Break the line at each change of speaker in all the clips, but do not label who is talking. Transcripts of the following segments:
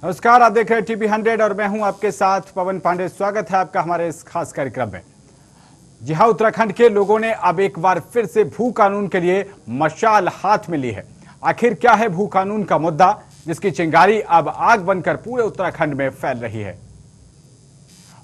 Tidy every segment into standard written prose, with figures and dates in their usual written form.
नमस्कार, आप देख रहे हैं टीवी 100 और मैं हूं आपके साथ पवन पांडे। स्वागत है आपका हमारे इस खास कार्यक्रम में। जी हां, उत्तराखंड के लोगों ने अब एक बार फिर से भू कानून के लिए मशाल हाथ में ली है। आखिर क्या है भू कानून का मुद्दा, जिसकी चिंगारी अब आग बनकर पूरे उत्तराखंड में फैल रही है।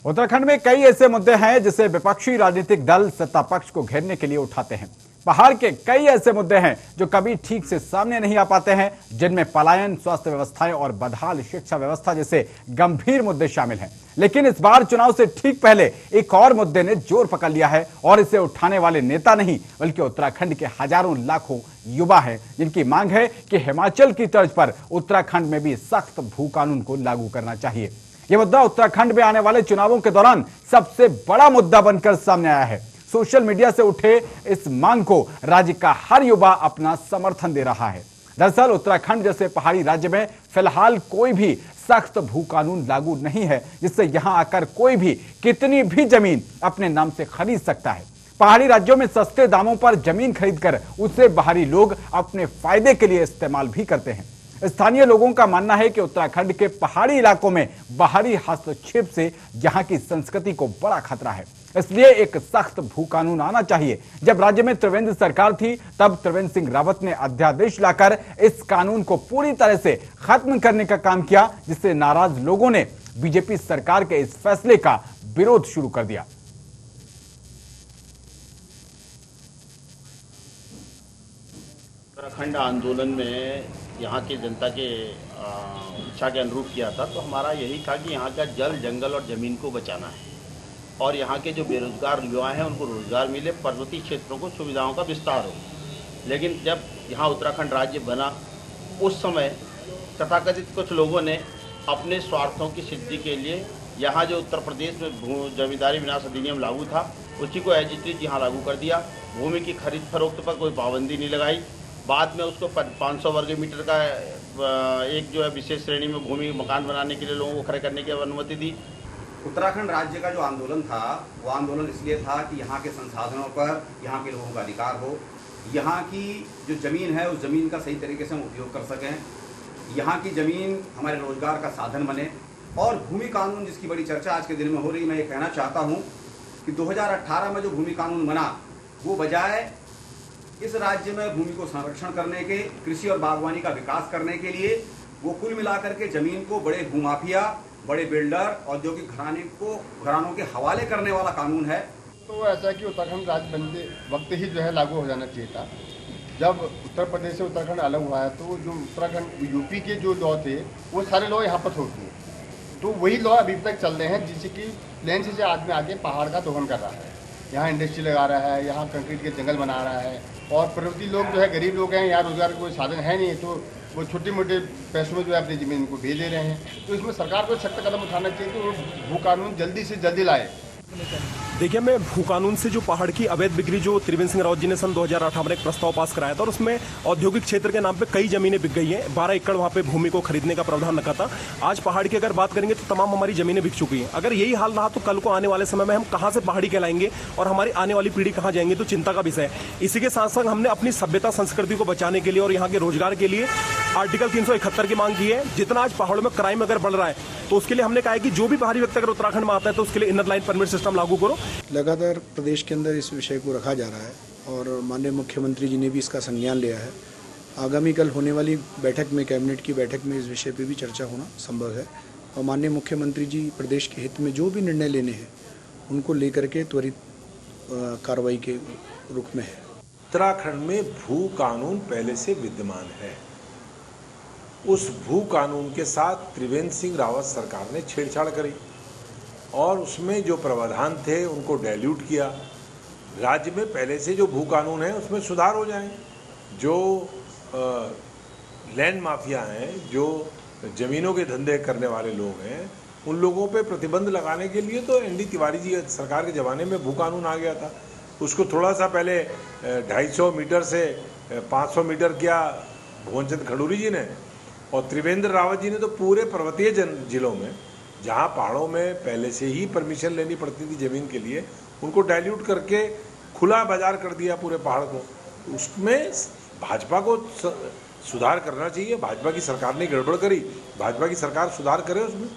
उत्तराखंड में कई ऐसे मुद्दे हैं जिसे विपक्षी राजनीतिक दल सत्ता पक्ष को घेरने के लिए उठाते हैं। पहाड़ के कई ऐसे मुद्दे हैं जो कभी ठीक से सामने नहीं आ पाते हैं, जिनमें पलायन, स्वास्थ्य व्यवस्थाएं और बदहाल शिक्षा व्यवस्था जैसे गंभीर मुद्दे शामिल हैं। लेकिन इस बार चुनाव से ठीक पहले एक और मुद्दे ने जोर पकड़ लिया है और इसे उठाने वाले नेता नहीं बल्कि उत्तराखंड के हजारों लाखों युवा हैं, जिनकी मांग है कि हिमाचल की तर्ज पर उत्तराखंड में भी सख्त भू कानून को लागू करना चाहिए। यह मुद्दा उत्तराखंड में आने वाले चुनावों के दौरान सबसे बड़ा मुद्दा बनकर सामने आया है। सोशल मीडिया से उठे इस मांग को राज्य का हर युवा अपना समर्थन दे रहा है। दरअसल उत्तराखंड जैसे पहाड़ी राज्य में फिलहाल कोई भी सख्त भू कानून लागू नहीं है, जिससे यहां आकर कोई भी कितनी भी जमीन अपने नाम से खरीद सकता है। पहाड़ी राज्यों में सस्ते दामों पर जमीन खरीदकर उसे बाहरी लोग अपने फायदे के लिए इस्तेमाल भी करते हैं। स्थानीय लोगों का मानना है कि उत्तराखंड के पहाड़ी इलाकों में बाहरी हस्तक्षेप से यहां की संस्कृति को बड़ा खतरा है, इसलिए एक सख्त भू कानून आना चाहिए। जब राज्य में त्रिवेंद्र सरकार थी, तब त्रिवेंद्र सिंह रावत ने अध्यादेश लाकर इस कानून को पूरी तरह से खत्म करने का काम किया, जिससे नाराज लोगों ने बीजेपी सरकार के इस फैसले का विरोध शुरू कर दिया।
उत्तराखंड आंदोलन में यहाँ के जनता के इच्छा के अनुरूप किया था, तो हमारा यही था कि यहाँ का जल, जंगल और ज़मीन को बचाना है और यहाँ के जो बेरोजगार युवा हैं उनको रोजगार मिले, पर्वतीय क्षेत्रों को सुविधाओं का विस्तार हो। लेकिन जब यहाँ उत्तराखंड राज्य बना, उस समय तथाकथित कुछ लोगों ने अपने स्वार्थों की सिद्धि के लिए यहाँ जो उत्तर प्रदेश में जमींदारी विनाश अधिनियम लागू था, उसी को एज इट इज यहाँ लागू कर दिया। भूमि की खरीद फरोख्त पर कोई पाबंदी नहीं लगाई। बाद में उसको 500 वर्ग मीटर का एक जो है विशेष श्रेणी में भूमि मकान बनाने के लिए लोगों को खड़े करने की अनुमति दी।
उत्तराखंड राज्य का जो आंदोलन था, वो आंदोलन इसलिए था कि यहाँ के संसाधनों पर यहाँ के लोगों का अधिकार हो, यहाँ की जो ज़मीन है उस ज़मीन का सही तरीके से हम उपयोग कर सकें, यहाँ की ज़मीन हमारे रोजगार का साधन बने। और भूमि कानून जिसकी बड़ी चर्चा आज के दिन में हो रही, मैं ये कहना चाहता हूँ कि 2018 में जो भूमि कानून बना, वो बजाय इस राज्य में भूमि को संरक्षण करने के, कृषि और बागवानी का विकास करने के लिए, वो कुल मिलाकर के जमीन को बड़े भूमाफिया, बड़े बिल्डर, औद्योगिक घरानों के हवाले करने वाला कानून है।
तो ऐसा है कि उत्तराखंड राज्य बनते वक्त ही जो है लागू हो जाना चाहिए था। जब उत्तर प्रदेश से उत्तराखंड अलग हुआ है, तो जो उत्तराखंड यूपी के जो लॉ थे, वो सारे लॉ यहाँ पर छोड़ दिए। तो वही लॉ अभी तक चल रहे हैं, जिससे कि प्लेन से आदमी आके पहाड़ का दोहन कर रहा है, यहाँ इंडस्ट्री लगा रहा है, यहाँ कंक्रीट के जंगल बना रहा है। और पर्वतीय लोग जो है, गरीब लोग हैं, यहाँ रोजगार का कोई साधन है नहीं, तो वो छोटे मोटे पैसों में जो है अपनी ज़मीन को बेच दे रहे हैं। तो इसमें सरकार को सख्त कदम उठाना चाहिए कि वो भू कानून जल्दी से जल्दी लाए।
देखिए, मैं भू कानून से जो पहाड़ की अवैध बिक्री जो त्रिवेंद्र सिंह रावत जी ने सन 2018 में एक प्रस्ताव पास कराया था और उसमें औद्योगिक क्षेत्र के नाम पे कई जमीनें बिक गई हैं। 12 एकड़ वहां पे भूमि को खरीदने का प्रावधान रखा था। आज पहाड़ की अगर बात करेंगे तो तमाम हमारी जमीनें बिक चुकी हैं। अगर यही हाल रहा तो कल को आने वाले समय में हम कहां से पहाड़ी कहलाएंगे और हमारी आने वाली पीढ़ी कहां जाएंगे, तो चिंता का विषय है। इसी के साथ साथ हमने अपनी सभ्यता संस्कृति को बचाने के लिए और यहाँ के रोजगार के लिए आर्टिकल 371 की मांग की है। जितना आज पहाड़ों में क्राइम अगर बढ़ रहा है, तो उसके लिए हमने कहा है कि जो भी बाहरी व्यक्ति अगर उत्तराखंड में आता है तो उसके लिए इनर लाइन परमिट सिस्टम लागू करो।
लगातार प्रदेश के अंदर इस विषय को रखा जा रहा है और माननीय मुख्यमंत्री जी ने भी इसका संज्ञान लिया है। आगामी कल होने वाली बैठक में, कैबिनेट की बैठक में इस विषय पे भी चर्चा होना संभव है और माननीय मुख्यमंत्री जी प्रदेश के हित में जो भी निर्णय लेने हैं उनको लेकर के त्वरित कार्रवाई के रुख में है।
उत्तराखंड में भू कानून पहले से विद्यमान है। उस भू कानून के साथ त्रिवेंद्र सिंह रावत सरकार ने छेड़छाड़ करी और उसमें जो प्रावधान थे उनको डाइल्यूट किया। राज्य में पहले से जो भू कानून है उसमें सुधार हो जाए। जो लैंड माफिया हैं, जो ज़मीनों के धंधे करने वाले लोग हैं, उन लोगों पे प्रतिबंध लगाने के लिए तो एनडी तिवारी जी सरकार के ज़माने में भू कानून आ गया था। उसको थोड़ा सा पहले 250 मीटर से 500 मीटर किया भुवन चंद खडूरी जी ने, और त्रिवेंद्र रावत जी ने तो पूरे पर्वतीय जिलों में, जहाँ पहाड़ों में पहले से ही परमिशन लेनी पड़ती थी ज़मीन के लिए, उनको डाइल्यूट करके खुला बाजार कर दिया पूरे पहाड़ को। उसमें भाजपा को सुधार करना चाहिए। भाजपा की सरकार ने गड़बड़ करी, भाजपा की सरकार सुधार करे उसमें।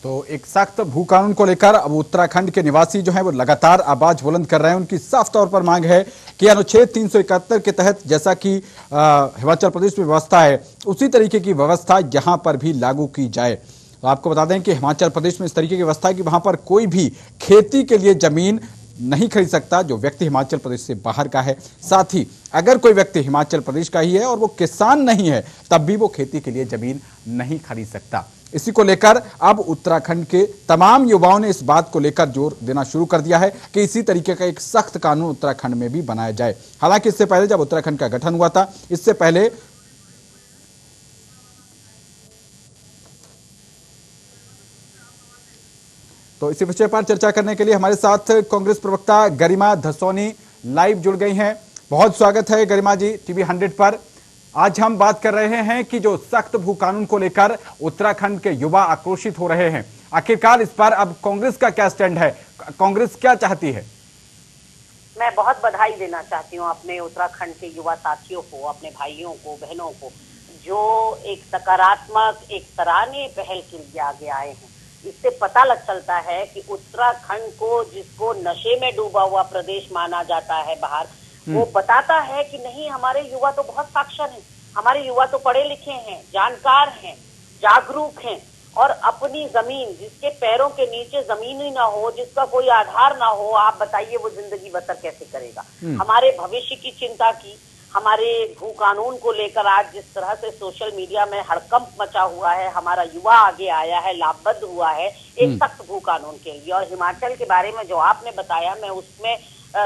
तो एक सख्त भू कानून को लेकर अब उत्तराखंड के निवासी जो हैं वो लगातार आवाज बुलंद कर रहे हैं। उनकी साफ तौर पर मांग है कि अनुच्छेद 371 के तहत जैसा कि हिमाचल प्रदेश में व्यवस्था है उसी तरीके की व्यवस्था यहां पर भी लागू की जाए। तो आपको बता दें कि हिमाचल प्रदेश में इस तरीके की व्यवस्था है कि वहां पर कोई भी खेती के लिए जमीन नहीं खरीद सकता जो व्यक्ति हिमाचल प्रदेश से बाहर का है। साथ ही अगर कोई व्यक्ति हिमाचल प्रदेश का ही है और वो किसान नहीं है तब भी वो खेती के लिए जमीन नहीं खरीद सकता। इसी को लेकर अब उत्तराखंड के तमाम युवाओं ने इस बात को लेकर जोर देना शुरू कर दिया है कि इसी तरीके का एक सख्त कानून उत्तराखंड में भी बनाया जाए। हालांकि इससे पहले जब उत्तराखंड का गठन हुआ था, इससे पहले तो इसी विषय पर चर्चा करने के लिए हमारे साथ कांग्रेस प्रवक्ता गरिमा धसोनी लाइव जुड़ गई हैं। बहुत स्वागत है गरिमा जी टीवी 100 पर। आज हम बात कर रहे हैं कि जो सख्त भू कानून को लेकर उत्तराखंड के युवा आक्रोशित हो रहे हैं, आखिरकार इस पर अब कांग्रेस का क्या स्टैंड है, कांग्रेस क्या चाहती है?
मैं बहुत बधाई देना चाहती हूँ अपने उत्तराखंड के युवा साथियों को, अपने भाइयों को, बहनों को, जो एक सकारात्मक, एक सराहनीय पहल के लिए आगे आए हैं। इससे पता लग चलता है कि उत्तराखंड को, जिसको नशे में डूबा हुआ प्रदेश माना जाता है बाहर, वो बताता है कि नहीं, हमारे युवा तो बहुत साक्षर हैं, हमारे युवा तो पढ़े लिखे हैं, जानकार हैं, जागरूक हैं, और अपनी जमीन, जिसके पैरों के नीचे जमीन ही ना हो, जिसका कोई आधार ना हो, आप बताइए वो जिंदगी बसर कैसे करेगा। हमारे भविष्य की चिंता की, हमारे भू कानून को लेकर आज जिस तरह से सोशल मीडिया में हड़कंप मचा हुआ है, हमारा युवा आगे आया है, लाभबद्ध हुआ है एक सख्त भू कानून के लिए। और हिमाचल के बारे में जो आपने बताया, मैं उसमें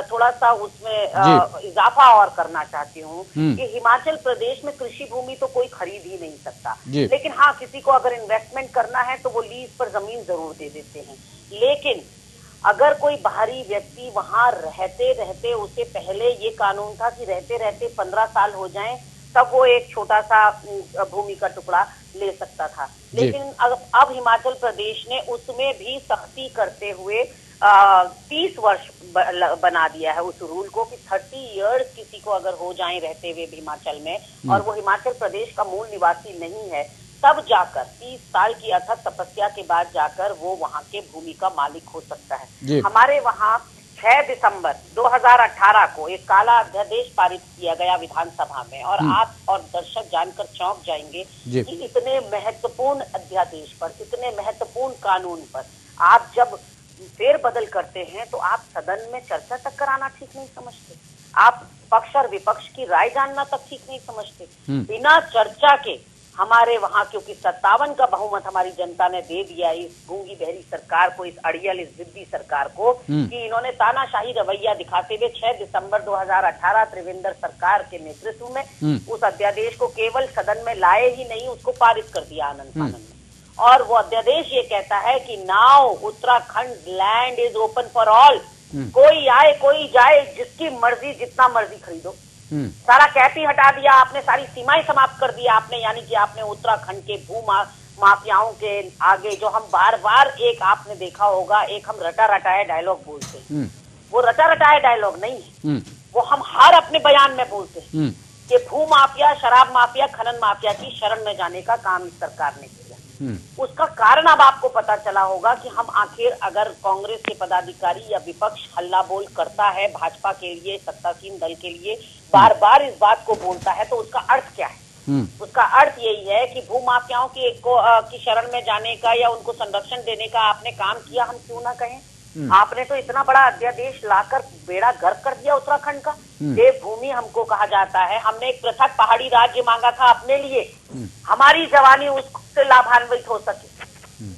थोड़ा सा उसमें इजाफा और करना चाहती हूँ कि हिमाचल प्रदेश में कृषि भूमि तो कोई खरीद ही नहीं सकता, लेकिन हाँ, किसी को अगर इन्वेस्टमेंट करना है तो वो लीज पर जमीन जरूर दे देते हैं। लेकिन अगर कोई बाहरी व्यक्ति वहां रहते रहते, उसे पहले ये कानून था कि रहते रहते 15 साल हो जाएं तब वो एक छोटा सा भूमि का टुकड़ा ले सकता था, लेकिन अब हिमाचल प्रदेश ने उसमें भी सख्ती करते हुए 30 वर्ष बना दिया है उस रूल को कि 30 इयर्स किसी को अगर हो जाएं रहते हुए हिमाचल में, और वो हिमाचल प्रदेश का मूल निवासी नहीं है, तब जाकर 30 साल की अथक तपस्या के बाद जाकर वो वहां के भूमि का मालिक हो सकता है। हमारे वहां 6 दिसंबर 2018 को एक काला अध्यादेश पारित किया गया विधानसभा में, और आप और दर्शक जानकर चौंक जाएंगे कि इतने महत्वपूर्ण अध्यादेश पर, इतने महत्वपूर्ण कानून पर आप जब फेरबदल करते हैं तो आप सदन में चर्चा तक कराना ठीक नहीं समझते, आप पक्ष और विपक्ष की राय जानना तक ठीक नहीं समझते। बिना चर्चा के हमारे वहां, क्योंकि 57 का बहुमत हमारी जनता ने दे दिया इस गूंगी बहरी सरकार को, इस अड़ियल, इस जिद्दी सरकार को, कि इन्होंने तानाशाही रवैया दिखाते हुए 6 दिसंबर 2018 त्रिवेंद्र सरकार के नेतृत्व में उस अध्यादेश को केवल सदन में लाए ही नहीं, उसको पारित कर दिया आनंद फानंद में। और वो अध्यादेश ये कहता है कि now Uttarakhand land is open for all, कोई आए कोई जाए, जिसकी मर्जी जितना मर्जी खरीदो। सारा कैप ही हटा दिया आपने, सारी सीमाएं समाप्त कर दिया आपने, यानी कि आपने उत्तराखंड के भू माफियाओं के आगे, जो हम बार बार, एक आपने देखा होगा, एक हम रटा रटाए डायलॉग बोलते हैं, वो रटा रटाए डायलॉग नहीं है, वो हम हर अपने बयान में बोलते हैं कि भू माफिया, शराब माफिया, खनन माफिया की शरण में जाने का काम इस सरकार ने किया। उसका कारण अब आपको पता चला होगा कि हम आखिर, अगर कांग्रेस के पदाधिकारी या विपक्ष हल्ला बोल करता है भाजपा के लिए, सत्तासीन दल के लिए, बार बार इस बात को बोलता है, तो उसका अर्थ क्या है? उसका अर्थ यही है कि भू माफियाओं की शरण में जाने का या उनको संरक्षण देने का आपने काम किया, हम क्यों ना कहें। आपने तो इतना बड़ा अध्यादेश लाकर बेड़ा गर्क कर दिया उत्तराखंड का। देवभूमि हमको कहा जाता है, हमने एक पृथक पहाड़ी राज्य मांगा था अपने लिए, हमारी जवानी उससे लाभान्वित हो सके।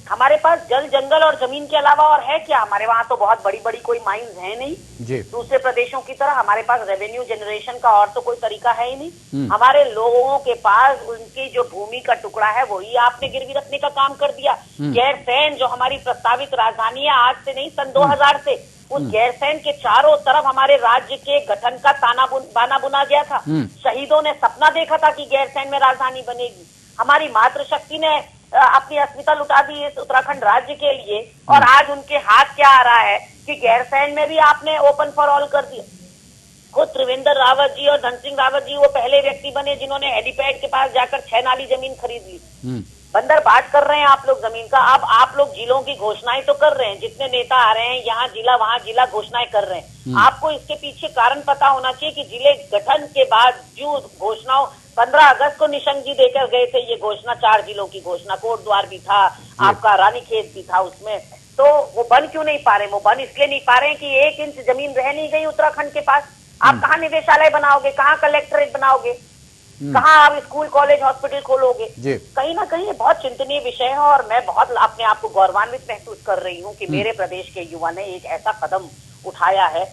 हमारे पास जल, जंगल और जमीन के अलावा और है क्या? हमारे वहां तो बहुत बड़ी बड़ी कोई माइंस है नहीं दूसरे प्रदेशों की तरह। हमारे पास रेवेन्यू जनरेशन का और तो कोई तरीका है ही नहीं। हमारे लोगों के पास उनकी जो भूमि का टुकड़ा है वही आपने गिरवी रखने का काम कर दिया। गैरसैंण जो हमारी प्रस्तावित राजधानी है, आज से नहीं, सन 2000 से उस गैरसैंण के चारों तरफ हमारे राज्य के गठन का बाना बुना गया था। शहीदों ने सपना देखा था कि गैरसैंण में राजधानी बनेगी। हमारी मातृशक्ति ने अपनी अस्मिता लुटा दी इस उत्तराखंड राज्य के लिए, और आज उनके हाथ क्या आ रहा है कि गैरसैंण में भी आपने ओपन फॉर ऑल कर दिया। खुद त्रिवेंद्र रावत जी और धन सिंह रावत जी वो पहले व्यक्ति बने जिन्होंने हेलीपैड के पास जाकर 6 नाली जमीन खरीद ली। बंदर बाट कर रहे हैं आप लोग जमीन का। अब आप लोग जिलों की घोषणाएं तो कर रहे हैं, जितने नेता आ रहे हैं यहाँ जिला वहाँ जिला घोषणाएं कर रहे हैं। आपको इसके पीछे कारण पता होना चाहिए कि जिले गठन के बाद जो घोषणाओं 15 अगस्त को निशंक जी देकर गए थे, ये घोषणा 4 जिलों की घोषणा, कोटद्वार भी था, आपका रानीखेत भी था उसमें, तो वो बन क्यों नहीं पा रहे? वो बन इसलिए नहीं पा रहे हैं कि 1 इंच जमीन रह नहीं गई उत्तराखंड के पास। आप कहाँ निदेशालय बनाओगे, कहाँ कलेक्ट्रेट बनाओगे, कहाँ आप स्कूल कॉलेज हॉस्पिटल खोलोगे? कहीं ना कहीं ये बहुत चिंतनीय विषय है और मैं बहुत अपने आप को गौरवान्वित महसूस कर रही हूँ कि मेरे प्रदेश के युवा ने एक ऐसा कदम उठाया है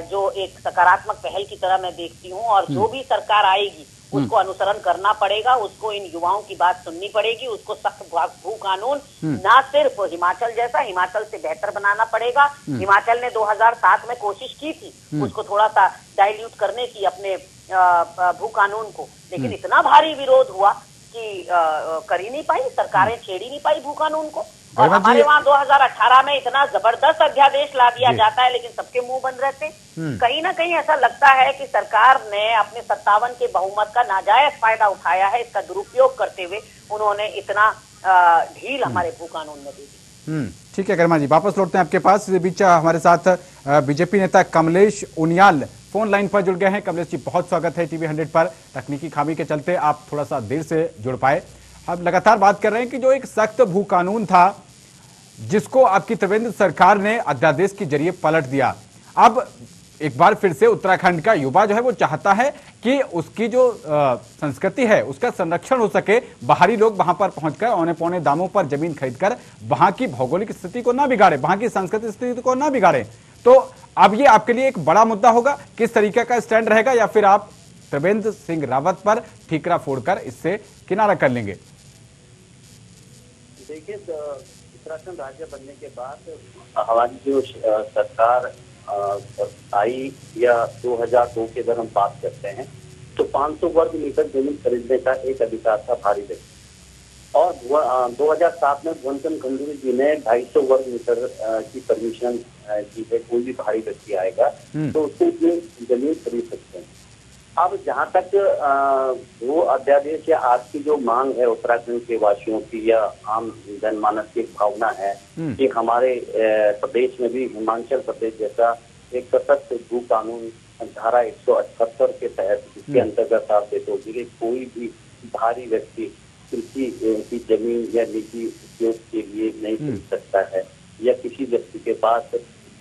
जो एक सकारात्मक पहल की तरह मैं देखती हूँ। और जो भी सरकार आएगी उसको अनुसरण करना पड़ेगा, उसको इन युवाओं की बात सुननी पड़ेगी, उसको सख्त भू कानून ना सिर्फ हिमाचल जैसा, हिमाचल से बेहतर बनाना पड़ेगा। हिमाचल ने 2007 में कोशिश की थी उसको थोड़ा सा डाइल्यूट करने की अपने भू कानून को, लेकिन इतना भारी विरोध हुआ कि कर ही नहीं पाई सरकारें, छेड़ ही नहीं पाई भू कानून को। और हमारे वहाँ 2018 में इतना जबरदस्त अध्यादेश ला दिया जाता है लेकिन सबके मुंह बंद रहते। कहीं ना कहीं ऐसा लगता है कि सरकार ने अपने 57 के बहुमत का नाजायज फायदा उठाया है, इसका दुरुपयोग करते हुए उन्होंने इतना ढील हमारे भू कानून में दे दी।
ठीक है गरिमा जी, वापस लौटते हैं आपके पास। इस बीच हमारे साथ बीजेपी नेता कमलेश उनियाल फोन लाइन पर जुड़ गए हैं। कमलेश जी, बहुत स्वागत है टीवी 100 पर। तकनीकी खामी के चलते आप थोड़ा सा देर से जुड़ पाए। हम लगातार बात कर रहे हैं कि जो एक सख्त भू कानून था जिसको आपकी त्रिवेंद्र सरकार ने अध्यादेश के जरिए पलट दिया, अब एक बार फिर से उत्तराखंड का युवा जो है वो चाहता है कि उसकी जो संस्कृति है उसका संरक्षण हो सके, बाहरी लोग वहां पर पहुंचकर औने पौने दामों पर जमीन खरीदकर वहां की भौगोलिक स्थिति को ना बिगाड़े, वहां की सांस्कृतिक स्थिति को ना बिगाड़े। तो अब ये आपके लिए एक बड़ा मुद्दा होगा, किस तरीके का स्टैंड रहेगा, या फिर आप त्रिवेंद्र सिंह रावत पर ठीकरा फोड़कर इससे किनारा कर लेंगे?
देखिए, उत्तराखंड राज्य बनने के बाद हमारी जो सरकार आई या 2002 के अगर हम बात करते हैं तो 500 वर्ग मीटर जमीन खरीदने का एक अधिकार था भारी व्यक्ति, और 2007 में भुवनचंद खंडूरी जी ने 250 वर्ग मीटर की परमिशन दी है। कोई भी भारी व्यक्ति आएगा तो उसको जमीन खरीद सकते हैं। अब जहां तक वो अध्यादेश या आज की जो मांग है उत्तराखंड के वासियों की या आम जनमानस की भावना है कि हमारे प्रदेश में भी हिमाचल प्रदेश जैसा एक सशक्त भू कानून धारा 178 के तहत, जिसके अंतर्गत आप देखोगे कोई भी भारी व्यक्ति कृषि की जमीन या निजी उपयोग के लिए नहीं खरीद सकता है, या किसी व्यक्ति के पास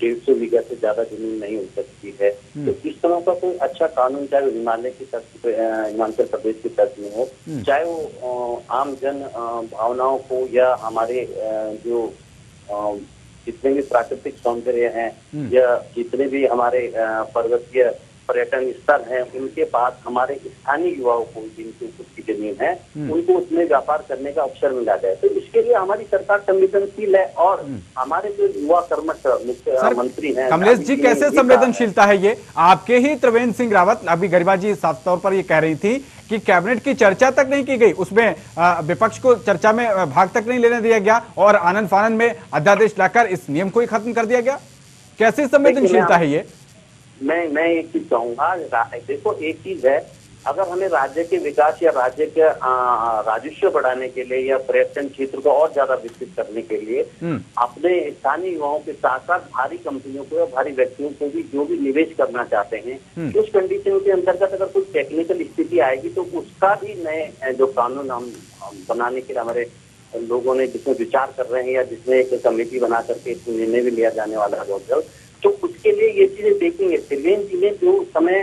150 बीघा से ज्यादा जमीन नहीं हो सकती है। तो इस तरह का कोई अच्छा कानून, चाहे वो हिमालय की तर्ज पे, हिमाचल प्रदेश की तर्ज में हो, चाहे वो आम जन भावनाओं को या हमारे जो जितने भी प्राकृतिक सौंदर्य हैं या जितने भी हमारे पर्वतीय पर्यटन स्थल हैं उनके पास हमारे स्थानीय युवाओं को जिनकी खुद की जमीन है उनको उसमें व्यापार करने का अवसर मिला जाए। तो इसके लिए हमारी सरकार संवेदनशील है और हमारे जो युवा कर्मठ मुख्यमंत्री हैं।
कमलेश जी, कैसे संवेदनशीलता है ये? आपके ही त्रिवेंद्र सिंह रावत, अभी गरिमा जी साफ तौर पर ये कह रही थी कि कैबिनेट की चर्चा तक नहीं की गई, उसमें विपक्ष को चर्चा में भाग तक नहीं लेने दिया गया और आनंद फानंद में अध्यादेश लाकर इस नियम को ही खत्म कर दिया गया। कैसे संवेदनशीलता है ये?
मैं एक चीज कहूंगा, देखो एक चीज है, अगर हमें राज्य के विकास या राज्य के राजस्व बढ़ाने के लिए या पर्यटन क्षेत्र को और ज्यादा विकसित करने के लिए अपने स्थानीय युवाओं के साथ साथ भारी कंपनियों को या भारी व्यक्तियों को भी जो भी निवेश करना चाहते हैं उस कंडीशन के अंतर्गत अगर कोई टेक्निकल स्थिति आएगी तो उसका भी नए जो कानून हम बनाने के लिए हमारे लोगों ने जिसमें विचार कर रहे हैं या जिसमें एक कमेटी बना करके इसमें निर्णय भी लिया जाने वाला है बहुत जल्द, तो उसके लिए ये चीजें देखेंगे। त्रिवेंद्र जी ने जो समय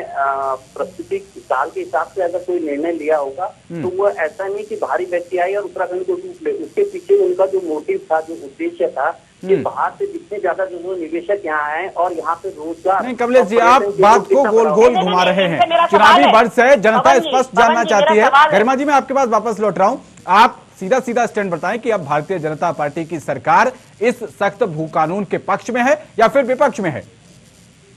प्रस्तुति साल के हिसाब से अगर कोई निर्णय लिया होगा तो वो ऐसा नहीं कि भारी व्यक्ति आए और उत्तराखंड को टूट ले, उसके पीछे उनका जो मोटिव था, जो उद्देश्य था कि बाहर से जितने ज्यादा जो निवेशक यहाँ आए और यहाँ पे रोजगार।
नहीं कमलेश जी, आप बात को गोल गोल घुमा रहे हैं। चुनावी वर्ष है, जनता स्पष्ट जानना चाहती है। गरिमा जी, मैं आपके पास वापस लौट रहा हूँ। आप सीधा सीधा स्टैंड बताएं कि अब भारतीय जनता पार्टी की सरकार इस सख्त भू कानून के पक्ष में है या फिर विपक्ष में है?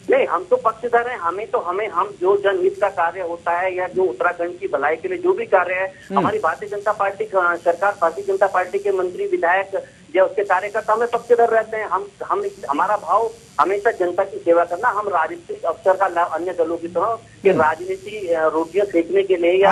नहीं, हम तो पक्षधर हैं। हम जो जनहित का कार्य होता है या जो उत्तराखंड की भलाई के लिए जो भी कार्य है, हमारी भारतीय जनता पार्टी सरकार, भारतीय जनता पार्टी के मंत्री विधायक या उसके कार्यकर्ता में सबके डर रहते हैं। हम हमारा भाव हमेशा जनता की सेवा करना। हम राजनीतिक अवसर का लाभ अन्य दलों की तरह कि राजनीति रोटियां सेकने के लिए या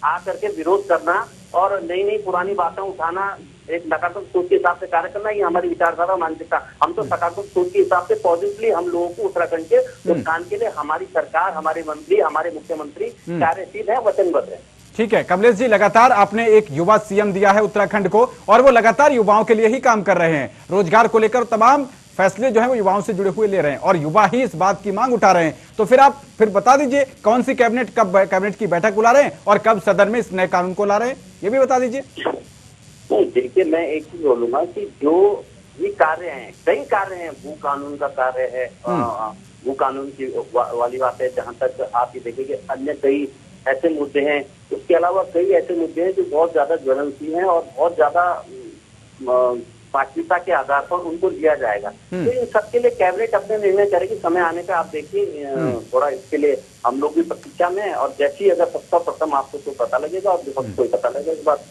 आकर के विरोध करना और नई नई पुरानी बातें उठाना, एक नकारात्मक सोच के हिसाब से कार्य करना, ये हमारी विचारधारा मानसिकता। हम तो सकारात्मक सोच के हिसाब से पॉजिटिवली हम लोगों को उत्तराखंड के उत्थान के लिए हमारी सरकार, हमारे मंत्री, हमारे मुख्यमंत्री कार्यशील है, वचनबद्ध है।
ठीक है कमलेश जी, लगातार आपने एक युवा सीएम दिया है उत्तराखंड को और वो लगातार युवाओं के लिए ही काम कर रहे हैं। रोजगार को लेकर तमाम फैसले जो है वो युवाओं से जुड़े हुए ले रहे हैं और युवा ही इस बात की मांग उठा रहे हैं। तो फिर आप बता दीजिए कौन सी कैबिनेट, कब कैबिनेट की बैठक बुला रहे हैं और कब सदन में इस नए कानून को ला रहे हैं, ये भी बता दीजिए।
देखिए, मैं एक चीज बोलूंगा कि जो ये कार्य हैं, कई कार्य हैं, भू कानून का कार्य है, भू कानून की वाली बात है। जहां तक आप ये देखेंगे अन्य कई ऐसे मुद्दे हैं, उसके अलावा कई ऐसे मुद्दे हैं जो बहुत ज्यादा ज्वलनशील हैं और बहुत ज्यादा प्राथमिकता के आधार पर उनको लिया जाएगा। तो इन सबके लिए कैबिनेट अपने निर्णय करेगी। समय आने का आप देखिए, थोड़ा इसके लिए हम लोग भी प्रतीक्षा में, और जैसे ही अगर प्रथम आपको तो पता लगेगा और विपक्ष को पता लगेगा इस बात।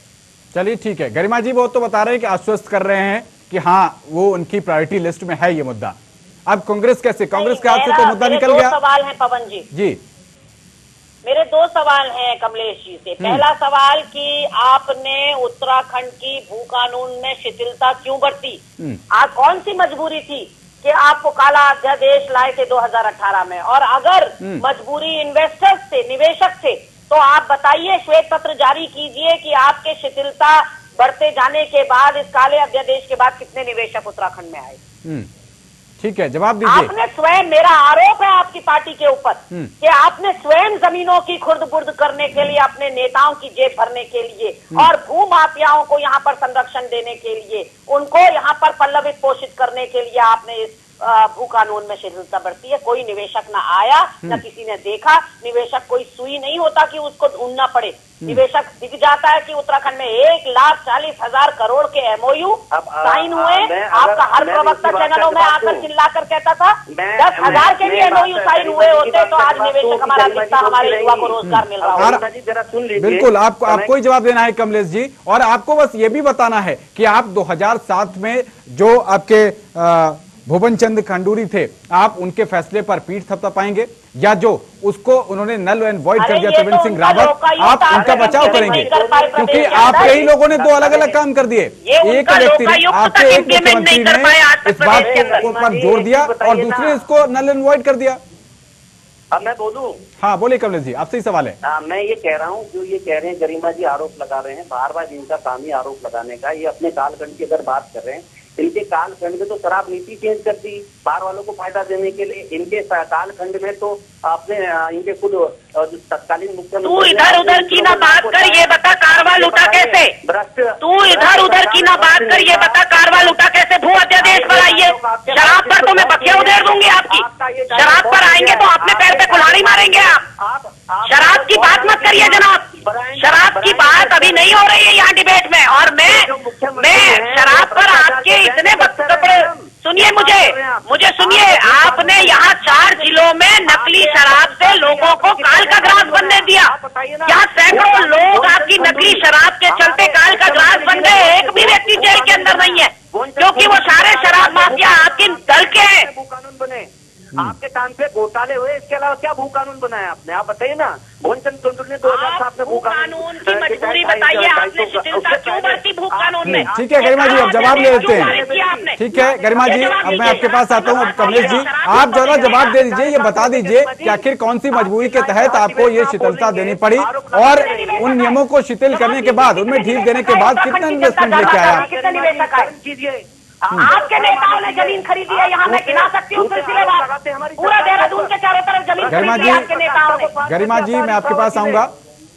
चलिए ठीक है, गरिमा जी वो तो बता रहे हैं कि आश्वस्त कर रहे हैं कि हाँ वो उनकी प्रायोरिटी लिस्ट में है ये मुद्दा। अब कांग्रेस कैसे, कांग्रेस के हाथ से तो मुद्दा निकल गया।
सवाल है पवन जी मेरे दो सवाल हैं कमलेश जी से। पहला सवाल कि आपने उत्तराखंड की भू कानून में शिथिलता क्यों बरती? आज कौन सी मजबूरी थी कि आपको काला अध्यादेश लाए थे 2018 में? और अगर मजबूरी इन्वेस्टर्स थे, निवेशक थे, तो आप बताइए, श्वेत पत्र जारी कीजिए कि आपके शिथिलता बढ़ते जाने के बाद, इस काले अध्यादेश के बाद कितने निवेशक उत्तराखंड में आए?
ठीक है, जवाब दीजिए।
आपने स्वयं, मेरा आरोप है आपकी पार्टी के ऊपर कि आपने स्वयं जमीनों की खुर्द-बुर्द करने के लिए, अपने नेताओं की जेब भरने के लिए और भू माफियाओं को यहाँ पर संरक्षण देने के लिए, उनको यहाँ पर पल्लवित पोषित करने के लिए आपने इस भू कानून में शिथिलता बरती है। कोई निवेशक न आया, न किसी ने देखा। निवेशक कोई सुई नहीं होता कि उसको ढूंढना पड़े। निवेशक दिख जाता है कि उत्तराखंड में 1,40,000 करोड़ के एमओयू साइन हुए। आपका हर प्रवक्ता चैनलों में आकर चिल्लाकर कहता था 10,000 के भी एमओयू साइन हुए होते तो आज निवेशक हमारा दिखता, हमारे युवा को रोजगार मिल रहा होता।
बिल्कुल, आपको ही जवाब देना है कमलेश जी, और आपको बस ये भी बताना है कि आप 2007 में जो आपके भुवन चंद खंडूरी थे, आप उनके फैसले पर पीठ थपथपाएंगे या जो उसको उन्होंने नल एंड वॉइड कर दिया त्रिवेंद्र सिंह रावत, आप उनका बचाव करेंगे? क्योंकि आपके ही लोगों ने दो अलग अलग काम कर दिए। एक व्यक्ति ने, आपके एक मुख्यमंत्री ने इस बात को पर जोर दिया और दूसरे इसको नल एंड वॉइड कर दिया।
अब मैं बोलूं?
हाँ बोलिए कमलेश जी, आपसे ही सवाल है।
मैं ये कह रहा हूँ, जो ये कह रहे हैं गरिमा जी आरोप लगा रहे हैं, बार बार इनका काम ही आरोप लगाने का। ये अपने कालखंड की अगर बात कर रहे हैं, इनके कालखंड में तो शराब नीति चेंज कर दी बाहर वालों को फायदा देने के लिए। इनके कालखंड में तो आपने इनके खुद तत्कालीन मुख्यमंत्री,
तू इधर उधर की ना बात कर, ये बता कारवा लूटा कैसे? तू इधर उधर की ना बात कर, ये बता कारवा लूटा कैसे? भू अध्यादेश पर आइए, शराब पर तो मैं बखिया उधेड़ दूंगी आपकी। शराब पर आएंगे तो अपने पैर पे कुल्हाड़ी मारेंगे आप। शराब की बात मत करिए जनाब, शराब की बात अभी नहीं हो रही है यहाँ डिबेट में। और मैं शराब पर आपके इतने सुनिए, मुझे सुनिए, आपने यहाँ 4 जिलों में नकली शराब से लोगों को काल का ग्रास बनने दिया। यहाँ सैकड़ों लोग आपकी नकली शराब के चलते काल का ग्रास बन गए। एक भी व्यक्ति जेल के अंदर नहीं है, क्योंकि वो सारे शराब माफिया आपके दल के हैं।
भू कानून बने, आपके कान पे घोटाले हुए, इसके अलावा क्या भू कानून बनाया आपने? आप बताइए ना। भुवनचंद खंडूरी ने 2007 में भू कानून की मजबूरी बताइए, आपने शिथिलता क्यों बरती भू कानून में?
ठीक है गरिमा जी, अब जवाब ले लेते हैं। ठीक है गरिमा जी, अब मैं आपके पास आता हूँ। अब कमलेश जी, आप जरा जवाब दे दीजिए, ये बता दीजिए कि आखिर कौन सी मजबूरी के तहत आपको ये शिथिलता देनी पड़ी और उन नियमों को शिथिल करने के बाद, उनमें ढील देने के बाद कितना इन्वेस्टमेंट लेके आया?
कितने निवेशक आए? आपके नेताओं ने जमीन खरीदी है, यहाँ मैं गिना सकती हूँ सिलसिलेवार, पूरा देहरादून के चारों तरफ जमीन खरीदी है आपके नेताओं ने।
गरिमा जी, मैं आपके पास आऊंगा।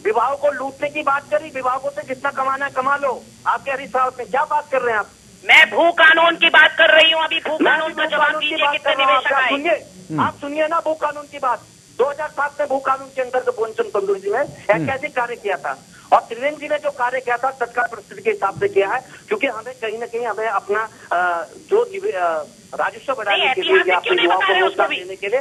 विभाग को लूटने की बात करी, विभागों से जितना कमाना है कमा लो। आपके हरीश रावत में क्या बात कर रहे हैं आप?
मैं भू कानून की बात कर रही हूँ। अभी भू कानून का जवाब दीजिए, कितने निवेशक आए?
सुनिए, आप सुनिए ना भू कानून की बात। 2007 में भू कानून के अंतर्गत भुवनचंद खंडूरी जी ने कैसे कार्य किया था। और त्रिवेंद्र जी ने जो कार्य किया था तत्काल परिस्थिति के हिसाब से किया है, क्योंकि हमें कहीं ना कहीं हमें अपना जो राजस्व बढ़ाने के लिए या अपने युवाओं को रोजगार देने के लिए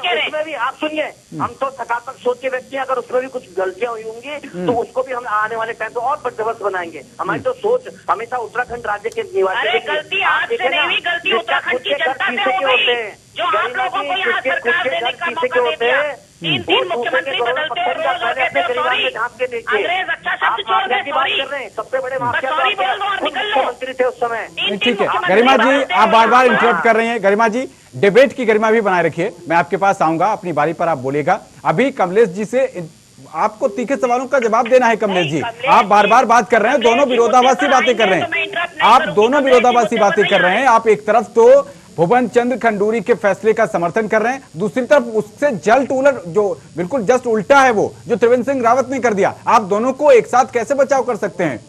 उसमें भी आप सुनिए, हम तो सकारात्मक सोच के व्यक्ति हैं, अगर उसमें भी कुछ गलतियां हुई होंगी तो उसको भी हम आने वाले टाइम पे और बदोबस्त बनाएंगे। हमारी तो सोच हमेशा उत्तराखंड राज्य के निवासी
गलती आपसे नहीं हुई, गलती उत्तराखंड की जनता से हो गई, जो आप लोगों को यहाँ सरकार देने का मौका दे दिया। 3 मुख्यमंत्री बदलते हैं, रोज वो कहते हैं सॉरी, अंग्रेज अच्छा शब्द छोड़ दे, सॉरी,
सबसे बड़े
सॉरी बोल दो और निकल लो।
मंत्री थे उस समय।
ठीक है गरिमा जी, आप बार बार इंटरप्ट कर रहे हैं। गरिमा जी, डिबेट की गरिमा भी बनाए रखिए, मैं आपके पास आऊंगा, अपनी बारी पर आप बोलेगा। अभी कमलेश जी से आपको तीखे सवालों का जवाब देना है। कमलेश जी, आप बार बार बात कर रहे हैं, दोनों विरोधाभासी बातें कर रहे हैं, आप दोनों विरोधाभासी बातें कर रहे हैं। आप एक तरफ तो भुवन चंद्र खंडूरी के फैसले का समर्थन कर रहे हैं, दूसरी तरफ उससे जल्ट उलट जो बिल्कुल जस्ट उल्टा है वो जो त्रिवेंद्र सिंह रावत ने कर दिया। आप दोनों को एक साथ कैसे बचाव कर सकते हैं?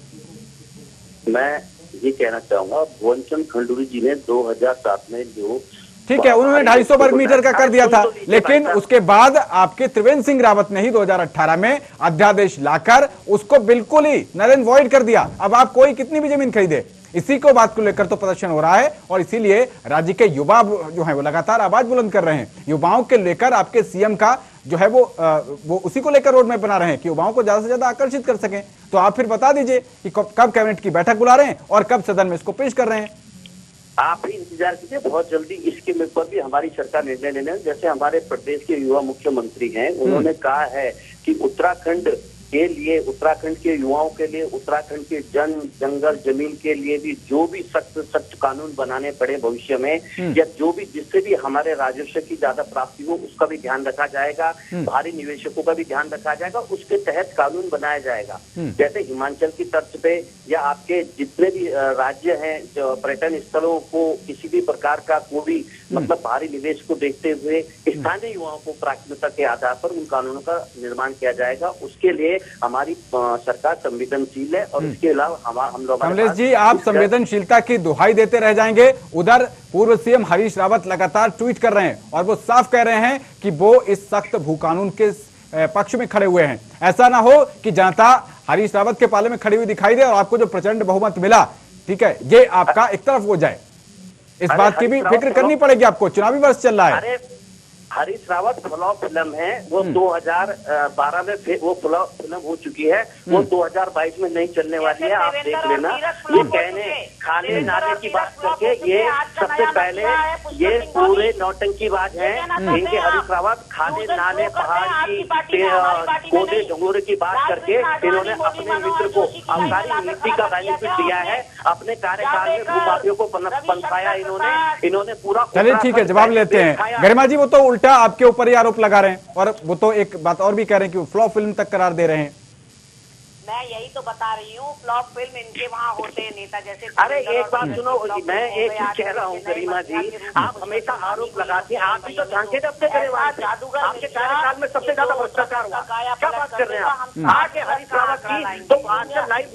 मैं ये कहना चाहूंगा, भुवन चंद्र खंडूरी जी ने 2007 में जो
ठीक है, उन्होंने 250 वर्ग मीटर का कर दिया था, लेकिन उसके बाद आपके त्रिवेंद्र सिंह रावत ने ही 2018 में अध्यादेश लाकर उसको बिल्कुल ही नल एंड वॉइड कर दिया। अब आप कोई कितनी भी जमीन खरीदे, इसी को बात को लेकर तो प्रदर्शन हो रहा है और इसीलिए राज्य के युवा जो है वो लगातार आवाज बुलंद कर रहे हैं। युवाओं के लेकर आपके सीएम का जो है वो उसी को लेकर रोड मैप बना रहे हैं कि युवाओं को ज्यादा से ज्यादा आकर्षित कर सकें। तो आप फिर बता दीजिए कि कब कैबिनेट की बैठक बुला रहे हैं और कब सदन में इसको पेश कर रहे हैं।
आप ही इंतजार कीजिए, बहुत जल्दी इसके ऊपर भी हमारी सरकार निर्णय लेने। जैसे हमारे प्रदेश के युवा मुख्यमंत्री हैं, उन्होंने कहा है कि उत्तराखंड के लिए, उत्तराखंड के युवाओं के लिए, उत्तराखंड के जंगल जमीन के लिए भी जो भी सख्त कानून बनाने पड़े भविष्य में, या जो भी जिससे भी हमारे राजस्व की ज्यादा प्राप्ति हो उसका भी ध्यान रखा जाएगा, भारी निवेशकों का भी ध्यान रखा जाएगा, उसके तहत कानून बनाया जाएगा। जैसे हिमाचल की तर्ज पे या आपके जितने भी राज्य हैं, जो पर्यटन स्थलों को किसी भी प्रकार का कोई भी मतलब भारी निवेश को देखते हुए स्थानीय युवाओं को प्राथमिकता के आधार पर उन कानूनों का निर्माण किया जाएगा। उसके लिए हमारी सरकार संवेदनशील है और इसके अलावा हम लोग।
कमलेश जी, आप संवेदनशीलता की दुहाई देते रह जाएंगे। उधर पूर्व सीएम हरीश रावत लगातार ट्वीट कर रहे हैं और वो साफ कह रहे हैं कि वो इस सख्त भू कानून के पक्ष में खड़े हुए हैं। ऐसा ना हो कि जनता हरीश रावत के पाले में खड़ी हुई दिखाई दे और आपको जो प्रचंड बहुमत मिला, ठीक है, ये आपका एक तरफ हो जाए। इस बात की भी फिक्र करनी पड़ेगी आपको, चुनावी वर्ष चल रहा है।
हरीश रावत फ्लॉप फिल्म है, वो 2012 में वो फ्लॉप फिल्म हो चुकी है, वो 2022 में नहीं चलने वाली है। आप देख लेना, ये कहने खाने नाने की बात करके ये सबसे पहले ये पूरे नौटंकीबाज हैं। इनके हरीश रावत खाने नाने पहाड़ की कोदे झंगोरे की बात करके इन्होंने अपने मित्र को आबकारी नीति का बेनिफिट दिया है। अपने कार्यकाल में भूमाफियों को पनपाया इन्होंने पूरा।
चलिए ठीक है, जवाब लेते हैं। गरिमा जी, वो तो उल्टा आपके ऊपर ही आरोप लगा रहे हैं और वो तो एक बात और भी कह रहे हैं कि वो फ्लॉप फिल्म तक करार दे रहे हैं।
मैं यही तो बता रही हूँ, फ्लॉप फिल्म इनके वहाँ होते हैं नेता जैसे।
अरे एक बात सुनो, मैं एक चीज कह रहा हूँ गरिमा जी, आप हमेशा आरोप लगाते हैं। आप भी तो झांके अपने जादूगर, आपके कार्यकाल में सबसे ज्यादा भ्रष्टाचार हुआ। क्या बात कर रहे हैं आप? आके हरीश रावत की तो आजकल लाइव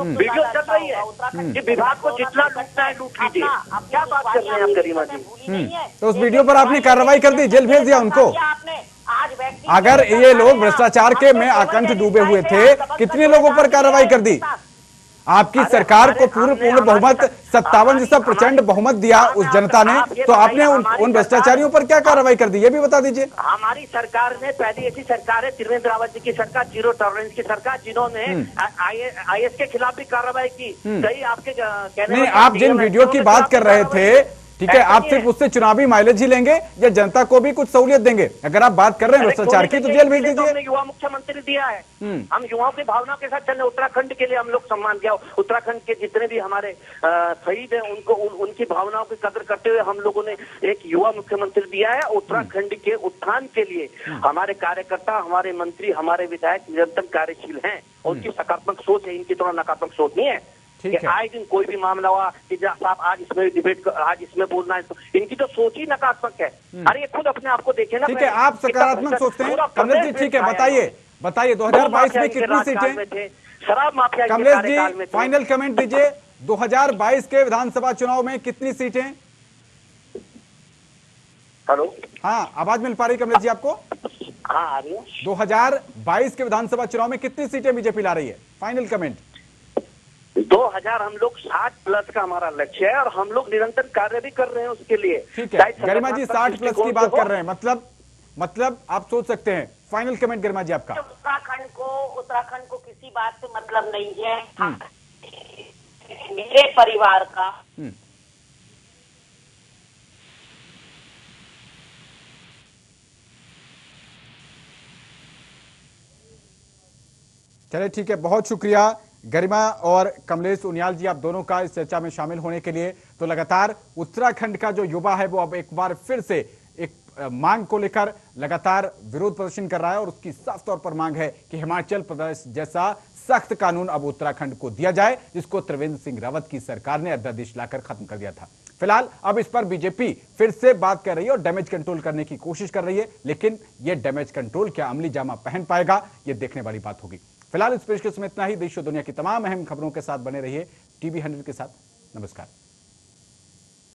वीडियो चल रही है कि विभाग को जितना लूटना है लूट लीजिए। क्या बात कर रहे हैं आप गरिमा जी?
तो उस वीडियो पर आपने कार्रवाई कर दी, जेल भेज दिया उनको। अगर ये लोग भ्रष्टाचार के में आकंठ डूबे हुए थे, कितने लोगों पर कार्रवाई कर दी? आपकी सरकार को पूर्ण बहुमत 57 जैसा प्रचंड बहुमत दिया उस जनता ने, तो आपने उन भ्रष्टाचारियों पर क्या कार्रवाई कर दी, ये भी बता दीजिए।
हमारी सरकार ने पहली ऐसी सरकार है, त्रिवेंद्र रावत जी की सरकार, जीरो टॉलरेंस की सरकार, जिन्होंने IAS के खिलाफ भी कार्रवाई की। कई आपके कहने
नहीं, आप जिन वीडियो की बात कर रहे थे, ठीक है, आप सिर्फ उससे चुनावी माइलेज ही लेंगे या जनता को भी कुछ सहूलियत देंगे? अगर आप बात कर रहे हैं भ्रष्टाचार की, तो जेल भेज दीजिए।
युवा मुख्यमंत्री दिया है, हम युवाओं की भावना के साथ चलने। उत्तराखंड के लिए हम लोग सम्मान किया, उत्तराखंड के जितने भी हमारे शहीद हैं उनको उनकी भावनाओं की कदर करते हुए हम लोगों ने एक युवा मुख्यमंत्री दिया है। उत्तराखंड के उत्थान के लिए हमारे कार्यकर्ता, हमारे मंत्री, हमारे विधायक निरंतर कार्यशील हैं। उनकी सकारात्मक सोच है, इनकी थोड़ा नकारात्मक सोच नहीं है कि आए दिन कोई भी मामला हुआ कि साहब आज इसमें डिबेट, आज इसमें बोलना है, तो इनकी तो सोच ही नकारात्मक है। अरे ये खुद अपने आप को देखे ना।
ठीक है, आप सकारात्मक सोचते हैं कमलेश जी, ठीक है, बताइए 2022 में कितनी सीटें?
शराब mafia.
Kamlesh ji, final comment दीजिए, 2022 के विधानसभा चुनाव में कितनी सीटें?
हेलो,
हाँ, आवाज मिल पा रही कमलेश जी आपको?
हाँ आ रही है।
2022 के विधानसभा चुनाव में कितनी सीटें बीजेपी ला रही है? Final comment.
2000 हम लोग 60+ का हमारा लक्ष्य है और हम लोग निरंतर कार्य भी कर रहे हैं उसके लिए।
ठीक है गरिमा जी, 60+ की बात कर रहे हैं, मतलब आप सोच सकते हैं। फाइनल कमेंट गरिमा जी आपका।
उत्तराखंड को किसी बात से मतलब नहीं है। मेरे परिवार का
चलिए ठीक है, बहुत शुक्रिया गरिमा और कमलेश उनियाल जी, आप दोनों का इस चर्चा में शामिल होने के लिए। तो लगातार उत्तराखंड का जो युवा है वो अब एक बार फिर से एक मांग को लेकर लगातार विरोध प्रदर्शन कर रहा है और उसकी साफ तौर पर मांग है कि हिमाचल प्रदेश जैसा सख्त कानून अब उत्तराखंड को दिया जाए, जिसको त्रिवेंद्र सिंह रावत की सरकार ने अध्यादेश लाकर खत्म कर दिया था। फिलहाल अब इस पर बीजेपी फिर से बात कर रही है और डैमेज कंट्रोल करने की कोशिश कर रही है, लेकिन यह डैमेज कंट्रोल क्या अमली जामा पहन पाएगा, यह देखने वाली बात होगी। फिलहाल इस पेश के समय इतना ही। देश और दुनिया की तमाम अहम खबरों के साथ बने रहिए TV 100 के साथ। नमस्कार।